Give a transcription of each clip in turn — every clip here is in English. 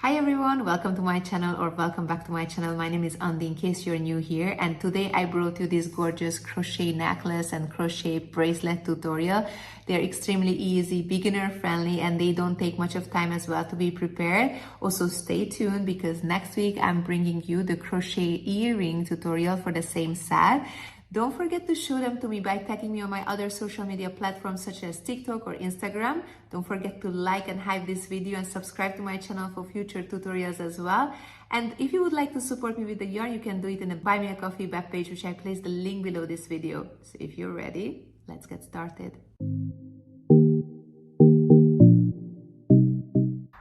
Hi everyone, welcome to my channel or welcome back to my channel. My name is Andi in case you're new here, and today I brought you this gorgeous crochet necklace and crochet bracelet tutorial. They're extremely easy, beginner friendly, and they don't take much of time as well to be prepared. Also stay tuned because next week I'm bringing you the crochet earring tutorial for the same set. Don't forget to show them to me by tagging me on my other social media platforms such as TikTok or Instagram. Don't forget to like and hype this video and subscribe to my channel for future tutorials as well. And if you would like to support me with the yarn, you can do it in the Buy Me a Coffee webpage, which I placed the link below this video. So if you're ready, let's get started.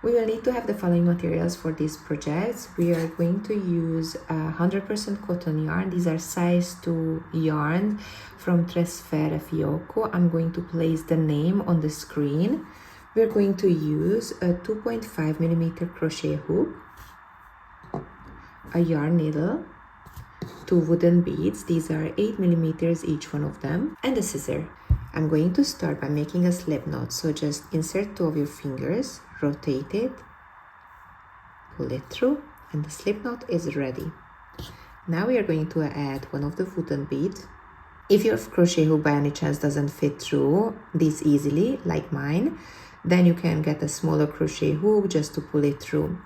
We will need to have the following materials for these projects. We are going to use 100% cotton yarn. These are size 2 yarns from Trasfere Fiocco. I'm going to place the name on the screen. We're going to use a 2.5mm crochet hook, a yarn needle, 2 wooden beads. These are 8mm each one of them, and a scissor. I'm going to start by making a slip knot. So just insert 2 of your fingers, rotate it, pull it through, and the slip knot is ready. Now we are going to add one of the wooden beads. If your crochet hook by any chance doesn't fit through this easily, like mine, then you can get a smaller crochet hook just to pull it through.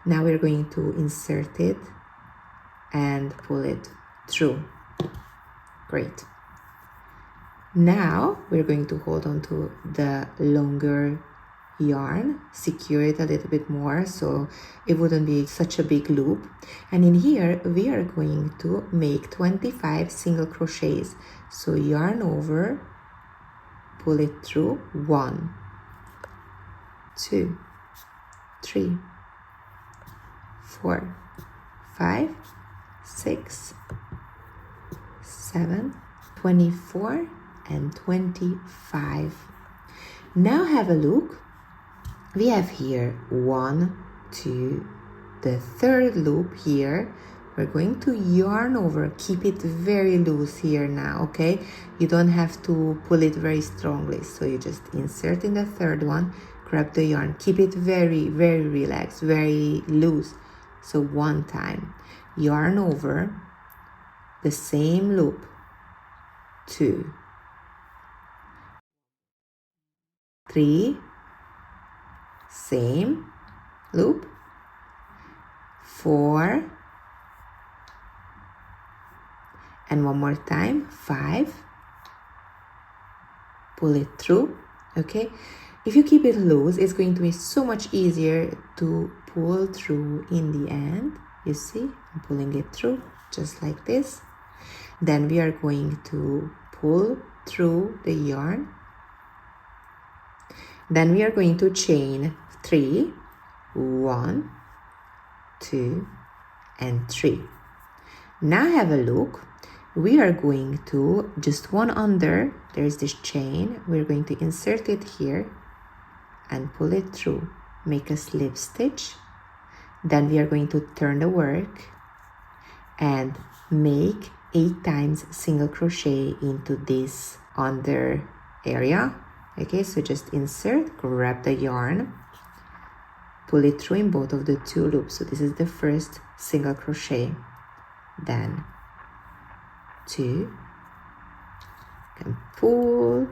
Now we're going to insert it and pull it through. Great. Now we're going to hold on to the longer yarn, secure it a little bit more so it wouldn't be such a big loop, and in here we are going to make 25 single crochets. So yarn over, pull it through, 1, 2, 3, 4, 5, 6, 7, 24 and 25. Now have a look. We have here 1, 2, the third loop here. We're going to yarn over, keep it very loose here now, okay? You don't have to pull it very strongly. So you just insert in the third one, grab the yarn, keep it very, very relaxed, very loose. So one time, yarn over, the same loop, 2, 3, same loop, 4, and one more time, 5, pull it through, okay? If you keep it loose, it's going to be so much easier to pull through in the end. You see, I'm pulling it through just like this. Then we are going to pull through the yarn. Then we are going to chain 3, 1, 2, and 3. Now have a look. We are going to just one under, there's this chain, we're going to insert it here and pull it through, make a slip stitch. Then we are going to turn the work and make 8 times single crochet into this under area. Okay, so just insert, grab the yarn, pull it through in both of the 2 loops. So this is the first single crochet, then 2, can pull,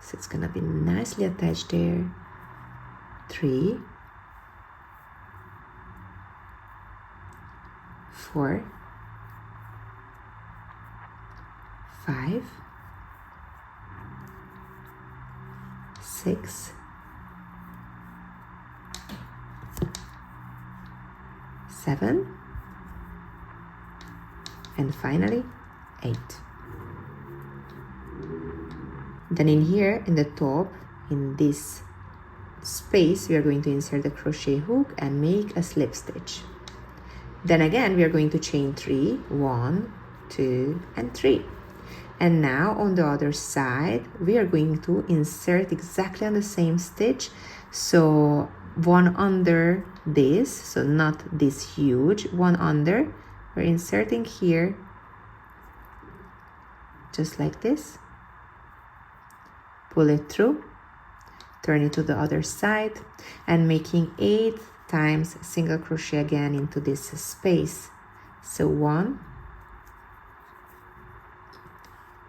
so it's gonna be nicely attached there, 3, 4, 5, 6, 7, and finally 8. Then in here, in the top, in this space, we are going to insert the crochet hook and make a slip stitch. Then again, we are going to chain 3, 1, 2, and 3. And now on the other side, we are going to insert exactly on the same stitch. So one under this, so not this huge, one under, we're inserting here, just like this, pull it through, turn it to the other side, and making 8 times single crochet again into this space. So 1,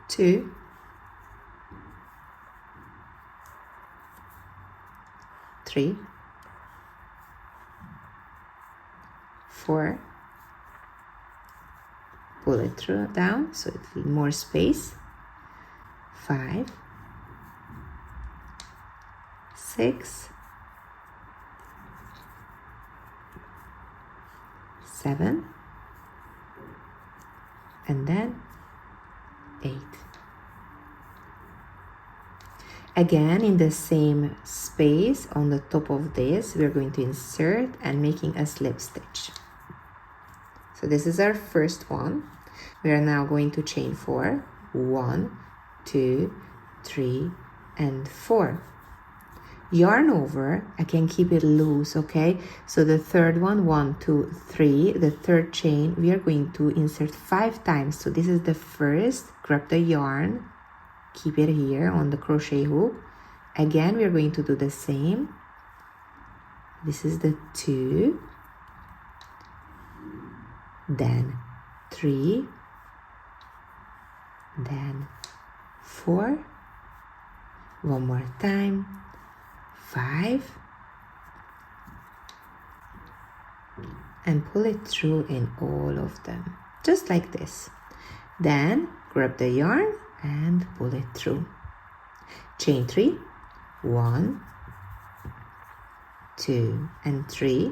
2, 3, 4, pull it through down so it's more space, 5, 6, 7, and then 8. Again, in the same space on the top of this, we're going to insert and making a slip stitch. So this is our first one. We are now going to chain 4, 1, 2, 3, and 4. Yarn over, I can keep it loose, okay? So the third one, 1, 2, 3, the third chain, we are going to insert 5 times. So this is the first, grab the yarn, keep it here on the crochet hook. Again, we are going to do the same. This is the 2, then 3, then 4, one more time, 5, and pull it through in all of them, just like this. Then grab the yarn and pull it through. Chain 3, 1, 2, and 3.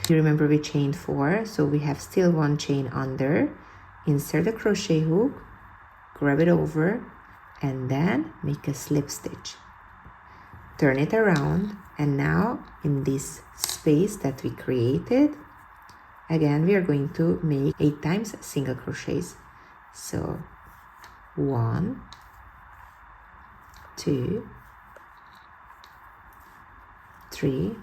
You remember we chained 4, so we have still 1 chain under. Insert the crochet hook, grab it over, and then make a slip stitch. Turn it around, and now in this space that we created, again we are going to make 8 times single crochets. So 1, 2, 3,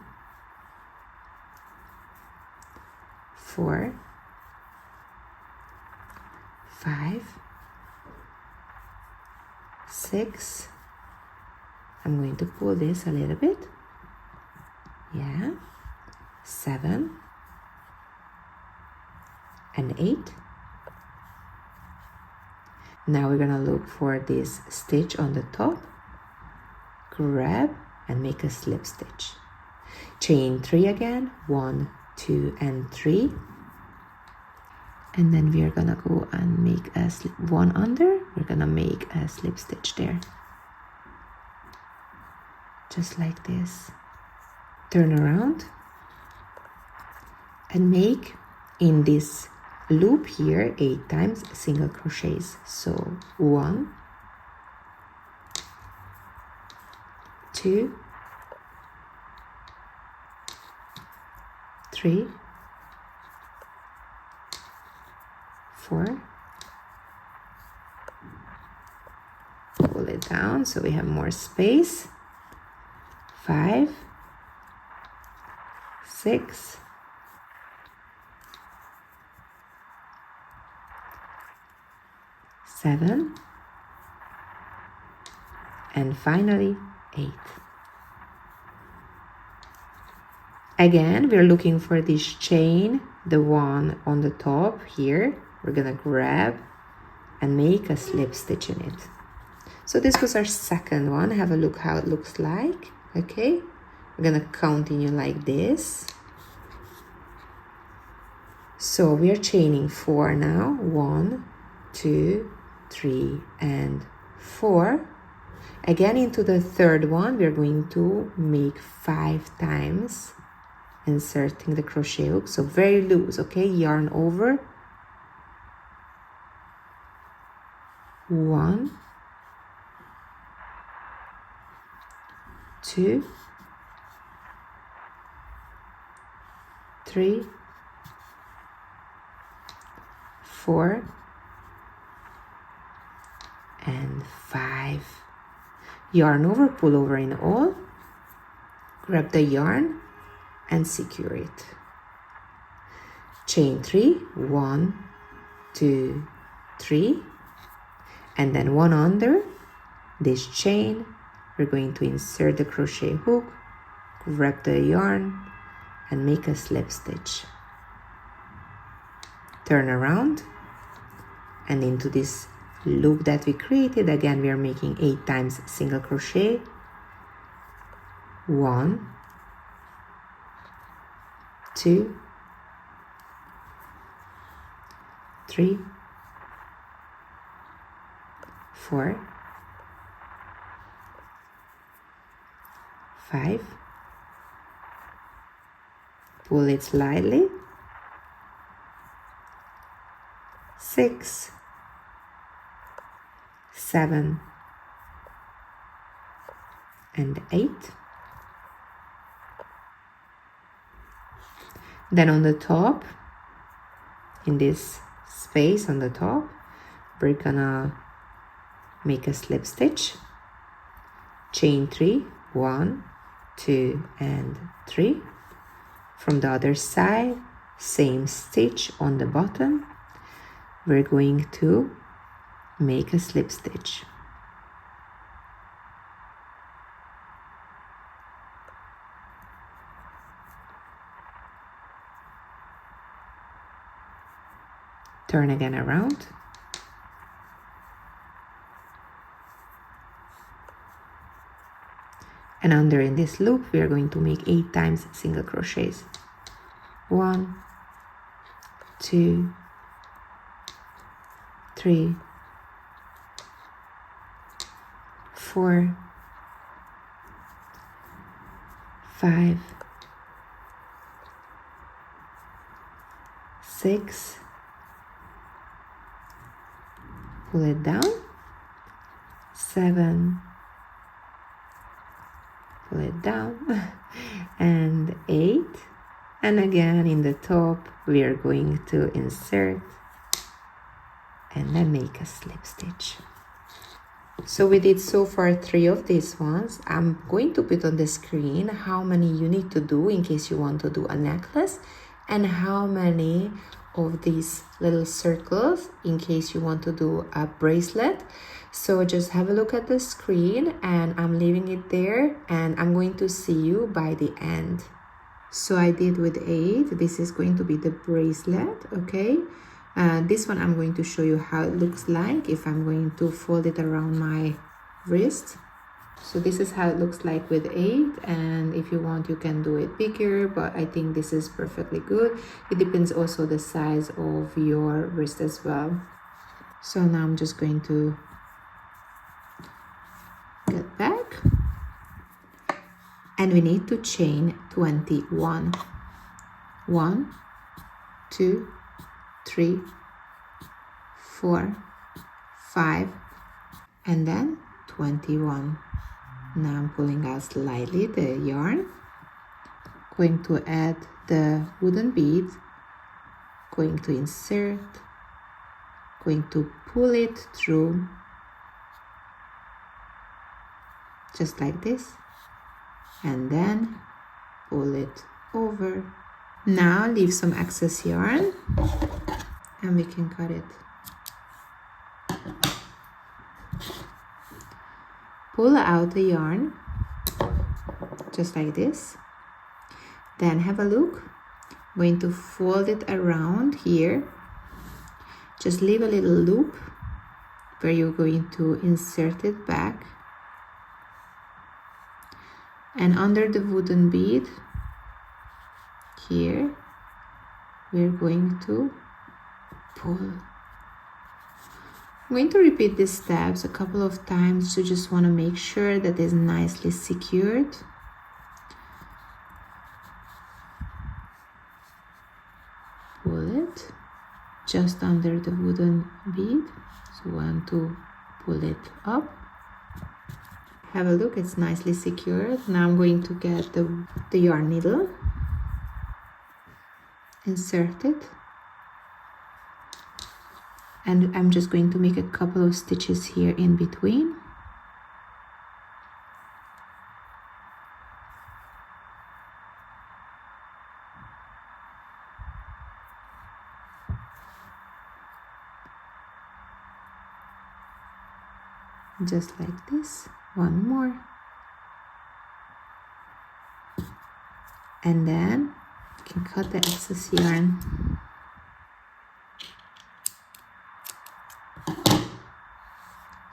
4, 5, 6. I'm going to pull this a little bit. Yeah. 7 and 8. Now we're gonna look for this stitch on the top. Grab and make a slip stitch. Chain 3 again. 1, 2, and 3. And then we are gonna go and make a slip, 1 under. We're gonna make a slip stitch there. Just like this. Turn around and make in this loop here 8 times single crochets. So 1, 2, 3, 4. Pull it down so we have more space. 5, 6, 7, and finally 8. Again, we're looking for this chain, the one on the top here. We're gonna grab and make a slip stitch in it. So this was our second one. Have a look how it looks like. Okay, we're gonna continue like this. So we are chaining 4 now. 1, 2, 3, and 4. Again, into the third one, we're going to make 5 times, inserting the crochet hook. So very loose, okay? Yarn over. 1, 2, 3, 4, and 5. Yarn over, pull over in all, grab the yarn and secure it. Chain 3, 1, 2, 3, and then 1 under this chain. We're going to insert the crochet hook, grab the yarn, and make a slip stitch. Turn around and into this loop that we created, again we are making 8 times single crochet. 1, 2, 3, 4, 5, pull it slightly, 6, 7, and 8. Then on the top, in this space on the top, we're gonna make a slip stitch, chain 3, 1, 2, and 3. From the other side, same stitch on the bottom, we're going to make a slip stitch. Turn again around. And under in this loop, we are going to make 8 times single crochets. 1, 2, 3, 4, 5, 6, pull it down, 7, pull it down, and 8. And again in the top we are going to insert and then make a slip stitch. So we did so far 3 of these ones. I'm going to put on the screen how many you need to do in case you want to do a necklace, and how many of these little circles in case you want to do a bracelet. So just have a look at the screen, and I'm leaving it there, and I'm going to see you by the end. So I did with 8. This is going to be the bracelet, okay? This one I'm going to show you how it looks like if I'm going to fold it around my wrist. So this is how it looks like with 8, and if you want you can do it bigger, but I think this is perfectly good. It depends also the size of your wrist as well. So now I'm just going to get back, and we need to chain 21. 1, 2, 3, 4, 5, and then 21. Now I'm pulling out slightly the yarn, going to add the wooden bead, going to insert, going to pull it through just like this, and then pull it over. Now leave some excess yarn and we can cut it. Pull out the yarn just like this, then have a look. I'm going to fold it around here, just leave a little loop where you're going to insert it back, and under the wooden bead here we're going to pull. I'm going to repeat these steps a couple of times. You just want to make sure that it's nicely secured. Pull it just under the wooden bead. So you want to pull it up. Have a look, it's nicely secured. Now I'm going to get the yarn needle, insert it, and I'm just going to make a couple of stitches here in between. Just like this. One more. And then can cut the excess yarn.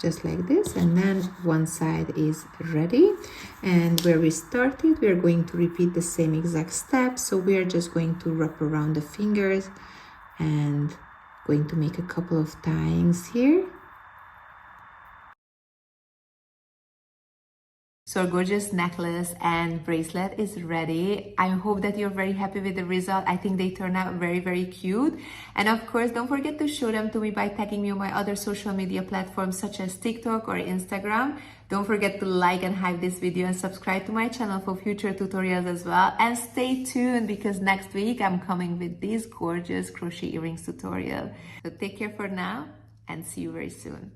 Just like this, and then one side is ready. And where we started, we are going to repeat the same exact steps. So we are just going to wrap around the fingers and going to make a couple of tieings here. So our gorgeous necklace and bracelet is ready. I hope that you're very happy with the result. I think they turn out very, very cute. And of course, don't forget to show them to me by tagging me on my other social media platforms such as TikTok or Instagram. Don't forget to like and hype this video and subscribe to my channel for future tutorials as well. And stay tuned because next week I'm coming with this gorgeous crochet earrings tutorial. So take care for now and see you very soon.